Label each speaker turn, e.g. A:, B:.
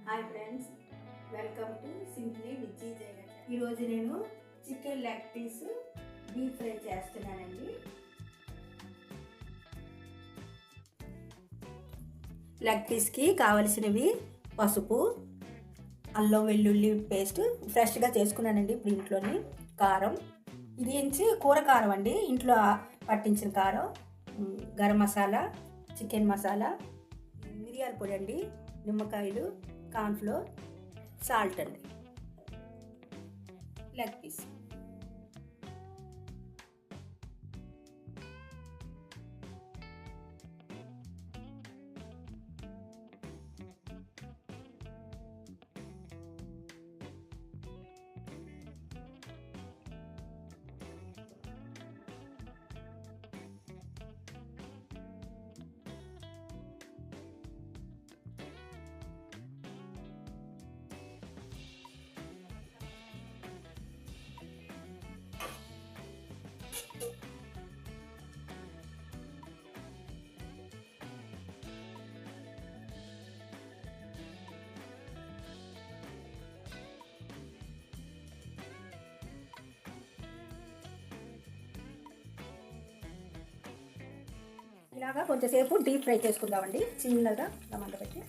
A: Hi friends, welcome to simply Vijji Jagan. ఈరోజు నేను chicken leg piece deep fry చేస్తున్నానండి. Leg పీస్కి కావలసినవి పసుపు, అల్లం వెల్లుల్లి పేస్ట్ ఫ్రెష్గా చేసుకున్నానండి ఇప్పుడు ఇంట్లోని. కారం, ఇది కూర కారం అండి, ఇంట్లో పట్టించిన కారం. గరం మసాలా, చికెన్ మసాలా, మిరియాల పొడి అండి, నిమ్మకాయలు, కార్న్ఫ్లోర్, సాల్ట్ అండి. లెగ్ పీస్ ఇలాగా కొంచెంసేపు డీప్ ఫ్రై చేసుకుందామండి, చిన్నగా మంట పెట్టి.